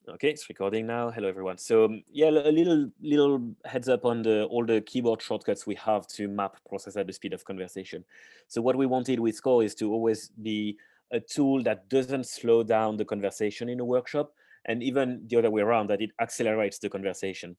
Okay, it's recording now. Hello, everyone. So yeah, a little heads up on all the keyboard shortcuts we have to map process at the speed of conversation. So what we wanted with Skore is to always be a tool that doesn't slow down the conversation in a workshop, and even the other way around, that it accelerates the conversation.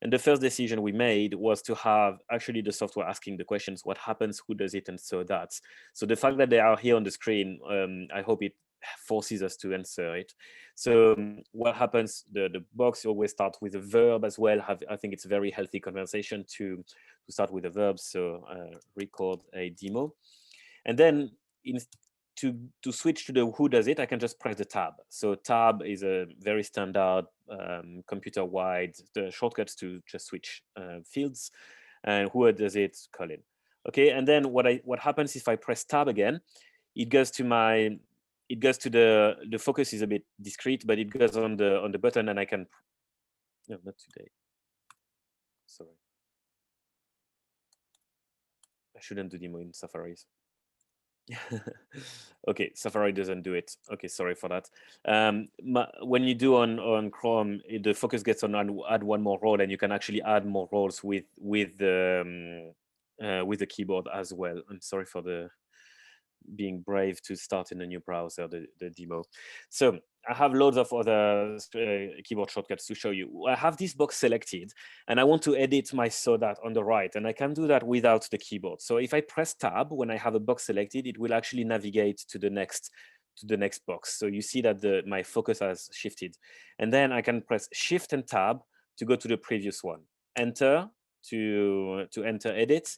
And the first decision we made was to have actually the software asking the questions: what happens, who does it, and so that. So the fact that they are here on the screen, I hope it forces us to answer it. So what happens, the box always starts with a verb as well. I think it's a very healthy conversation to start with a verb. So record a demo. And then to switch to the who does it, I can just press the tab. So tab is a very standard computer-wide the shortcuts to just switch fields. And who does it? Colin. Okay, and then what happens if I press tab again? It goes to the focus is a bit discrete, but it goes on the button, and I can no, not today. Sorry, I shouldn't do demo in Safaris. Okay, Safari doesn't do it. Okay, sorry for that. When you do on Chrome, the focus gets on add one more role, and you can actually add more roles with the keyboard as well. I'm sorry for the being brave to start in a new browser, the demo. So I have loads of other keyboard shortcuts to show you. I have this box selected, and I want to edit my so that on the right, and I can do that without the keyboard. So if I press tab when I have a box selected, it will actually navigate to the next box. So you see that my focus has shifted, and then I can press Shift and Tab to go to the previous one. Enter to enter edit.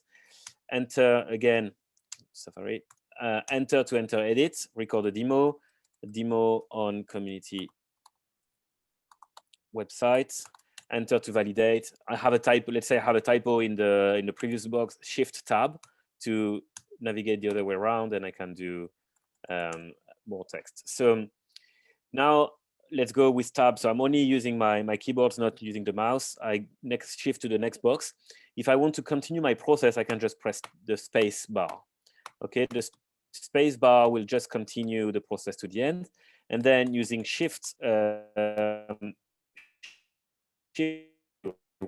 Enter again, Safari. Enter to enter edit, record a demo on community website, enter to validate. I have a typo, let's say I have a typo in the previous box, Shift Tab to navigate the other way around, and I can do more text. So now let's go with tab. So I'm only using my keyboards, not using the mouse. I next shift to the next box. If I want to continue my process, I can just press the space bar. Okay, the space bar will just continue the process to the end. And then using shift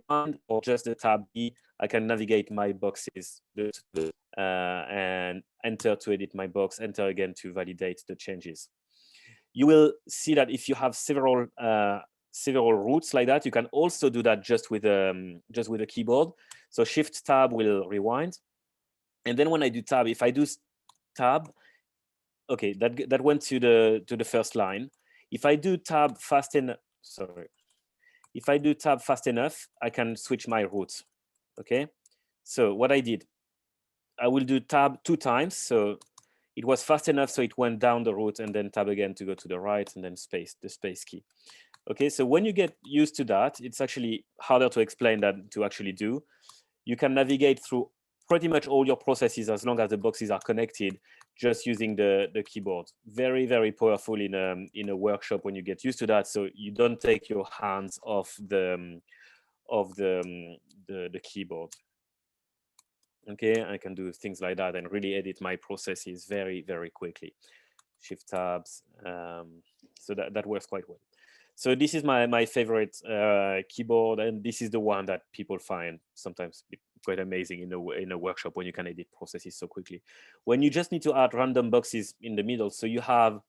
one or just the tab B, I can navigate my boxes and enter to edit my box, enter again to validate the changes. You will see that if you have several routes like that, you can also do that just with a keyboard. So Shift Tab will rewind, and then when I do tab, if I do tab, okay, that went to the first line. If I do tab fast enough, sorry, if I do tab fast enough, I can switch my route. Okay, so what I did, I will do tab 2 times. So it was fast enough, so it went down the route, and then tab again to go to the right, and then the space key. Okay, so when you get used to that, it's actually harder to explain than to actually do. You can navigate through pretty much all your processes as long as the boxes are connected, just using the keyboard. Very, very powerful in a workshop when you get used to that. So you don't take your hands off the keyboard. Okay, I can do things like that and really edit my processes very, very quickly. Shift tabs, so that works quite well. So this is my favorite keyboard, and this is the one that people find sometimes quite amazing in a workshop when you can edit processes so quickly. When you just need to add random boxes in the middle, so you have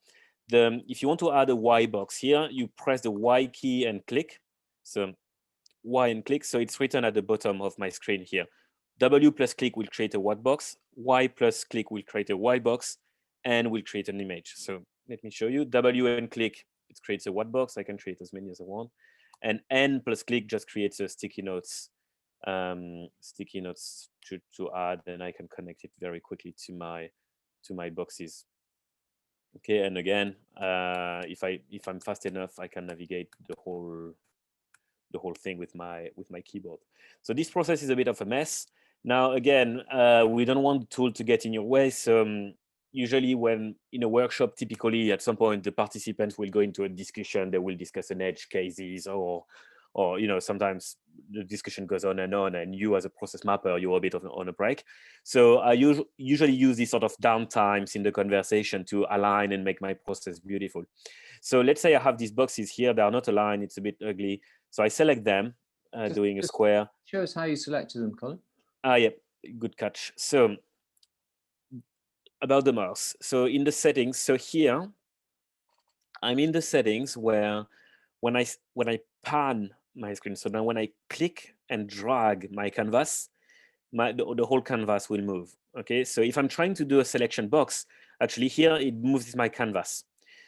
if you want to add a Y box here, you press the Y key and click. So Y and click, so it's written at the bottom of my screen here. W plus click will create a what box, Y plus click will create a Y box, and will create an image. So let me show you. W and click, it creates a what box. I can create as many as I want. And N plus click just creates a sticky notes to add, and I can connect it very quickly to my boxes. Okay, and again, if I'm fast enough, I can navigate the whole thing with my keyboard. So this process is a bit of a mess. Now, again, we don't want the tool to get in your way. So usually when in a workshop, typically at some point, the participants will go into a discussion. They will discuss an edge cases or sometimes the discussion goes on, and you as a process mapper, you're a bit on a break. So I usually use these sort of downtimes in the conversation to align and make my process beautiful. So let's say I have these boxes here. They are not aligned. It's a bit ugly. So I select them, doing a square. Show us how you selected them, Colin. Yeah, good catch. So about the mouse. So in the settings, so here I'm in the settings where when I pan my screen, so now when I click and drag my canvas, the whole canvas will move. Okay, so if I'm trying to do a selection box, actually here it moves my canvas.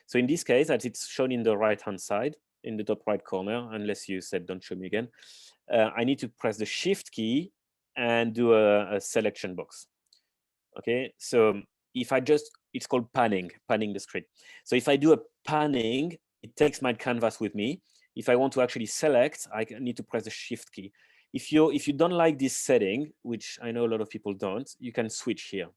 So in this case, as it's shown in the right hand side, in the top right corner, unless you said don't show me again, I need to press the shift key and do a selection box. Okay, so if I just, it's called panning the screen. So if I do a panning, it takes my canvas with me. If I want to actually select, I need to press the shift key. If you don't like this setting, which I know a lot of people don't, you can switch here.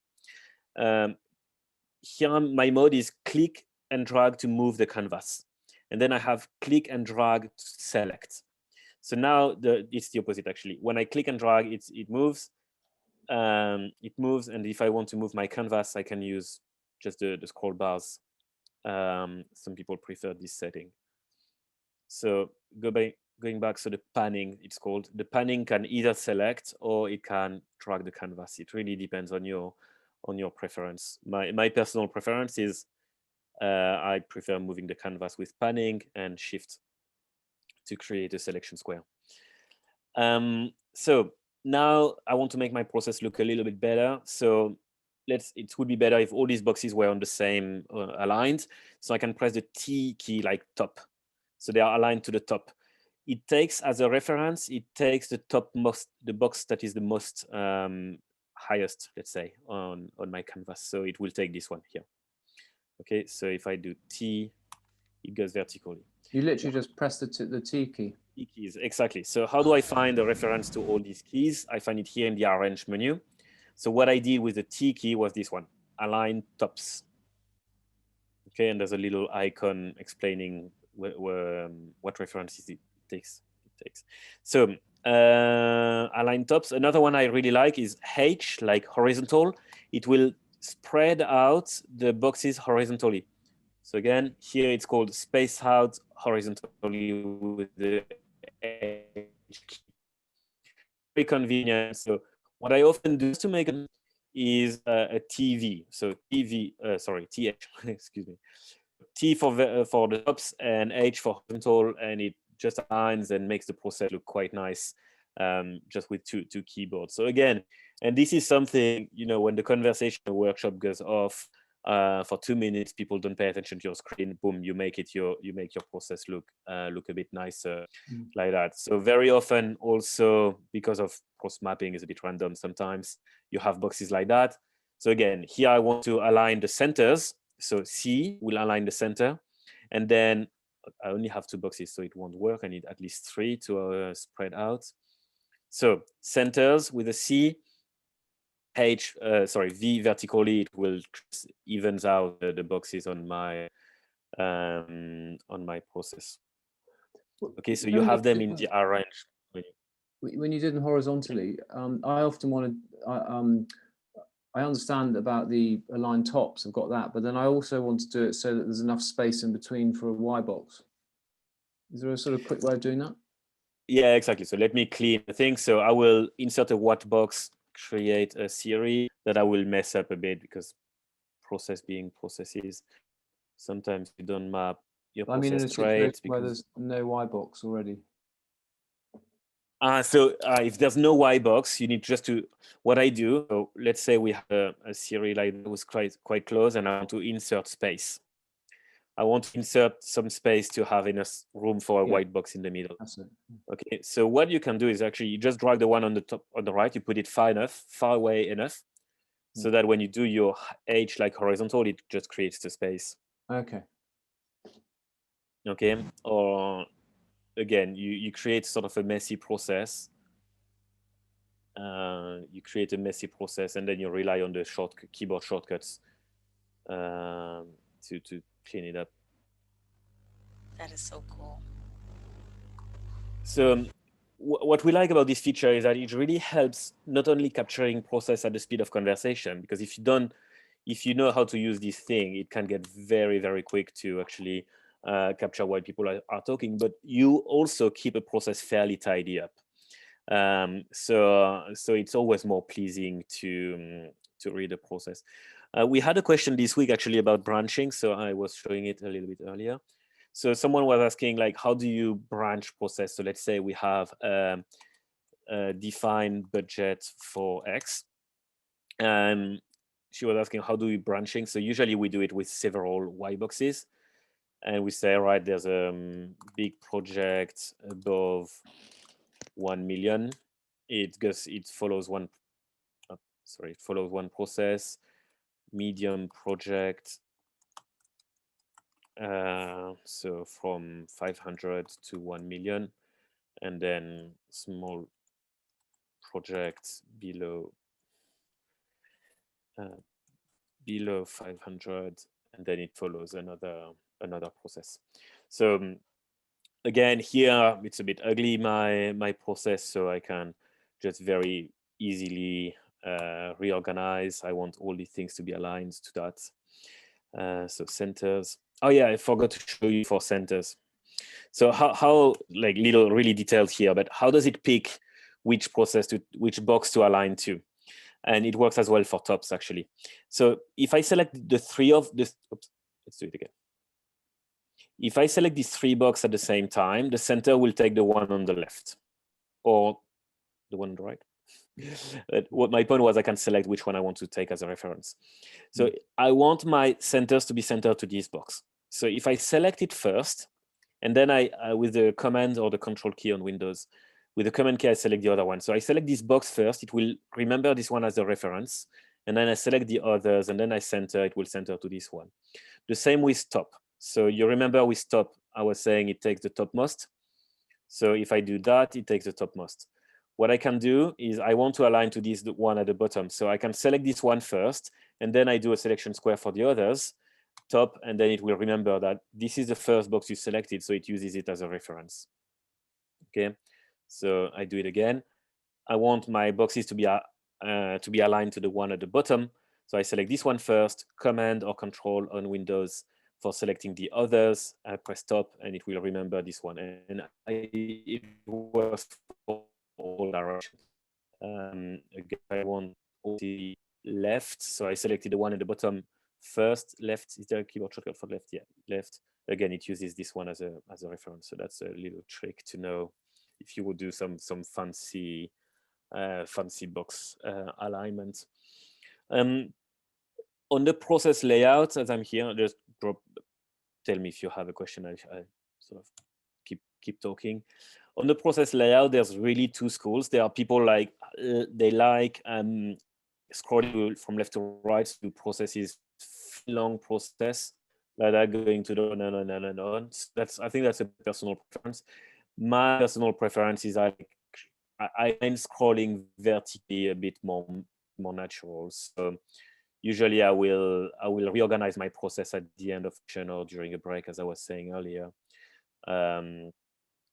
Here my mode is click and drag to move the canvas, and then I have click and drag to select. So now it's the opposite actually. When I click and drag, it moves. It moves, and if I want to move my canvas, I can use just the scroll bars. Some people prefer this setting. So going back, so the panning, it's called. The panning can either select or it can drag the canvas. It really depends on your preference. My personal preference is I prefer moving the canvas with panning and shift to create a selection square. So now I want to make my process look a little bit better. So it would be better if all these boxes were on the same aligned. So I can press the T key like top. So they are aligned to the top. It takes as a reference, it takes the box that is the most highest, let's say, on my canvas. So it will take this one here. Okay, so if I do T, it goes vertically. You literally just press the T key. T keys, exactly. So how do I find the reference to all these keys? I find it here in the arrange menu. So what I did with the T key was this one, align tops. Okay, and there's a little icon explaining what references it takes. So align tops. Another one I really like is H, like horizontal. It will spread out the boxes horizontally. So again, here it's called space out horizontally with the H key. Very convenient. So what I often do to make it is a TV. So TH, excuse me. T for the tops and H for horizontal, and it just aligns and makes the process look quite nice, just with two keyboards. So again, and this is something, when the conversation workshop goes off for 2 minutes, people don't pay attention to your screen. Boom, you make your process look a bit nicer, like that. So very often, also because of cross mapping is a bit random sometimes, you have boxes like that. So again, here I want to align the centers. So C will align the center, and then I only have 2 boxes, so it won't work. I need at least 3 to spread out. So centers with a C, V vertically, it will evens out the boxes on my process. Okay, so you have them in the arrange menu. When you did them horizontally, I often wanted. I understand about the aligned tops. I've got that, but then I also want to do it so that there's enough space in between for a Y box. Is there a sort of quick way of doing that? Yeah, exactly. So let me clean the thing. So I will insert a what box, create a series that I will mess up a bit because process being processes, sometimes you don't map your process in a straight situation where there's no Y box already. So if there's no Y box, you need just to, what I do, so let's say we have a series like that was quite close, and I want to insert space. I want to insert some space to have enough room for a white box in the middle. That's it. Okay, so what you can do is actually you just drag the one on the top, on the right, you put it far away enough, so that when you do your H like horizontal, it just creates the space. Okay. Okay, or again, you create sort of a messy process. You create a messy process, and then you rely on the keyboard shortcuts to clean it up. That is so cool. So what we like about this feature is that it really helps not only capturing process at the speed of conversation, because if you know how to use this thing, it can get very, very quick to actually capture while people are talking, but you also keep a process fairly tidy up. So it's always more pleasing to read the process. We had a question this week actually about branching, so I was showing it a little bit earlier. So someone was asking, like, how do you branch process? So let's say we have a defined budget for X, and she was asking, how do we branching? So usually we do it with several Y boxes, and we say, right, there's a big project above 1 million. It follows one process. Medium project, so from 500 to 1 million, and then small project below 500, and then it follows another process. So again, here it's a bit ugly, my process, so I can just very easily reorganize. I want all these things to be aligned to that. So centers. Oh yeah, I forgot to show you for centers. So how like little really detailed here, but how does it pick which box to align to? And it works as well for tops actually. So if I select the three of this, oops, let's do it again. If I select these three boxes at the same time, the center will take the one on the left or the one on the right. What my point was, I can select which one I want to take as a reference. So I want my centers to be centered to this box. So if I select it first, and then I with the command or the control key on Windows, with the command key, I select the other one. So I select this box first, it will remember this one as a reference, and then I select the others, and then I center, it will center to this one. The same with top. So you remember with top, I was saying it takes the topmost. So if I do that, it takes the topmost. What I can do is I want to align to this one at the bottom. So I can select this one first, and then I do a selection square for the others, top, and then it will remember that this is the first box you selected, so it uses it as a reference. Okay, so I do it again. I want my boxes to be aligned to the one at the bottom. So I select this one first, command or control on Windows for selecting the others. I press top, and it will remember this one. And it works for all directions. Again, I want the left, so I selected the one at the bottom first. Left, is there a keyboard shortcut for left? Yeah, left. Again, it uses this one as a reference. So that's a little trick to know if you would do some fancy box alignment. On the process layout, as I'm here, just tell me if you have a question. I sort of keep talking. On the process layout, there's really two schools. There are people like they like scrolling from left to right to processes, long process that are going to the on. I think that's a personal preference. My personal preference is I find scrolling vertically a bit more natural. So usually I will reorganize my process at the end of action or during a break, as I was saying earlier,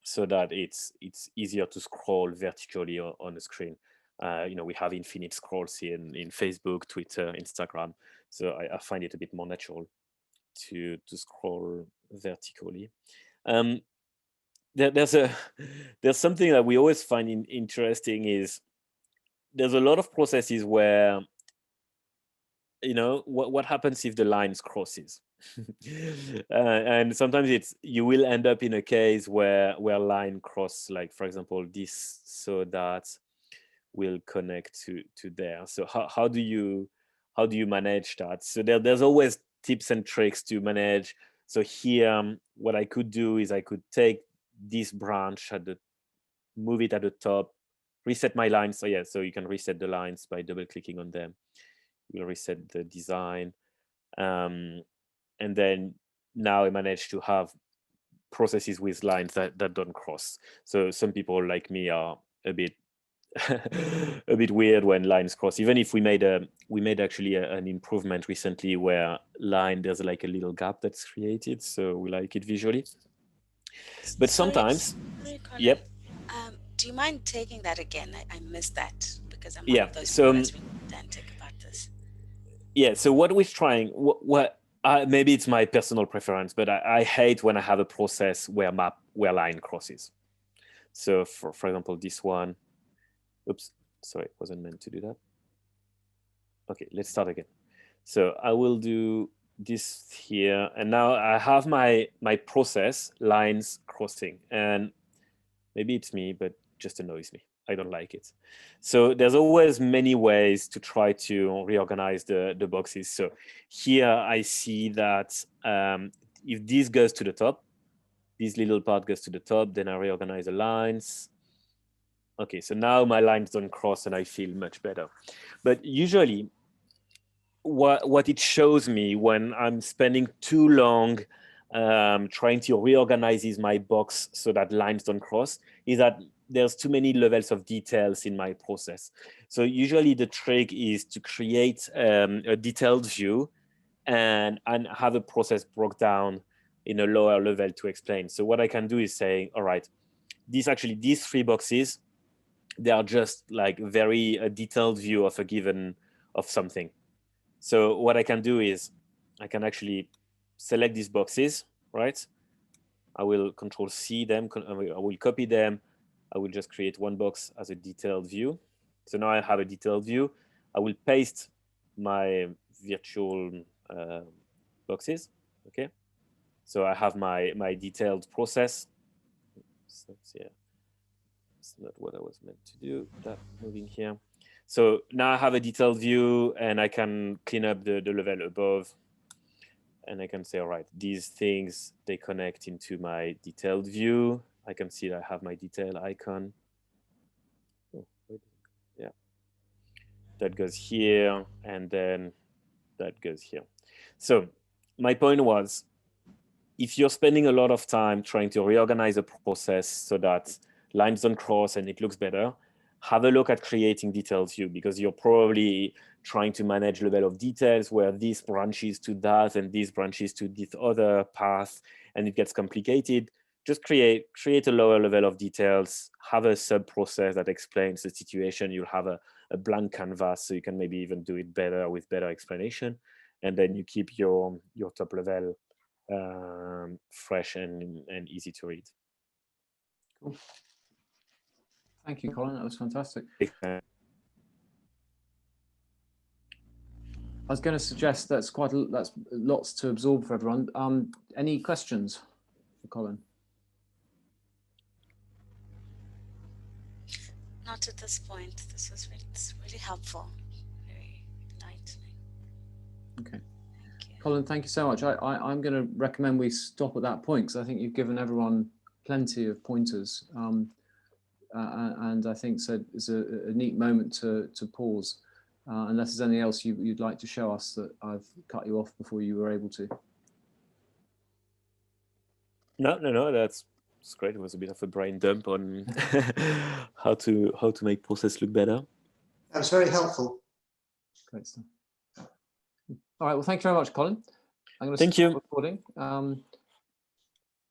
so that it's easier to scroll vertically on the screen. We have infinite scrolls here in Facebook, Twitter, Instagram, so I find it a bit more natural to scroll vertically. There's something that we always find interesting is there's a lot of processes where what happens if the lines crosses. And sometimes you will end up in a case where line cross, like for example this, so that will connect to there. So how do you manage that? So there's always tips and tricks to manage. So here what I could do is I could take this branch move it at the top, reset my lines. So yeah, so you can reset the lines by double clicking on them. We'll reset the design, and then now I managed to have processes with lines that don't cross. So some people like me are a bit a bit weird when lines cross. Even if we made actually an improvement recently where there's like a little gap that's created, so we like it visually. But sometimes, sorry, Colin. yep. Do you mind taking that again? I missed that because I'm one of those people that's really pedantic about this. Yeah, so what we're trying, what Maybe it's my personal preference, but I hate when I have a process where line crosses. So for example, this one, oops, sorry, wasn't meant to do that. Okay, let's start again. So I will do this here, and now I have my process lines crossing, and maybe it's me, but just annoys me. I don't like it. So there's always many ways to try to reorganize the boxes. So here I see that if this goes to the top, this little part goes to the top, then I reorganize the lines. Okay, so now my lines don't cross and I feel much better. But usually what it shows me when I'm spending too long trying to reorganize my box so that lines don't cross is that there's too many levels of details in my process. So usually the trick is to create a detailed view and have a process broke down in a lower level to explain. So what I can do is say, all right, these 3 boxes, they are just like very detailed view of of something. So what I can do is I can actually select these boxes, right? I will Control C them, I will copy them. I will just create one box as a detailed view. So now I have a detailed view. I will paste my virtual boxes, okay? So I have my detailed process. So, yeah, it's not what I was meant to do, that moving here. So now I have a detailed view and I can clean up the level above. And I can say, all right, these things, they connect into my detailed view. I can see that I have my detail icon. Oh, wait. Yeah. That goes here, and then that goes here. So my point was, if you're spending a lot of time trying to reorganize a process so that lines don't cross and it looks better, have a look at creating detailed view, because you're probably trying to manage level of details where this branches to that and this branches to this other path, and it gets complicated. Just create a lower level of details, have a sub process that explains the situation. You'll have a blank canvas, so you can maybe even do it better with better explanation. And then you keep your top level fresh and easy to read. Cool. Thank you, Colin. That was fantastic. I was going to suggest that's lots to absorb for everyone. Any questions for Colin? Not at this point. This was really helpful, very enlightening. Okay. Thank you. Colin, thank you so much. I'm going to recommend we stop at that point, because I think you've given everyone plenty of pointers. And I think so it's a neat moment to pause, unless there's anything else you'd like to show us that I've cut you off before you were able to. No, that's great. It was a bit of a brain dump on how to make process look better. That was very helpful. Great stuff. All right, well, thank you very much, Colin. I'm going to Thank you. stop recording.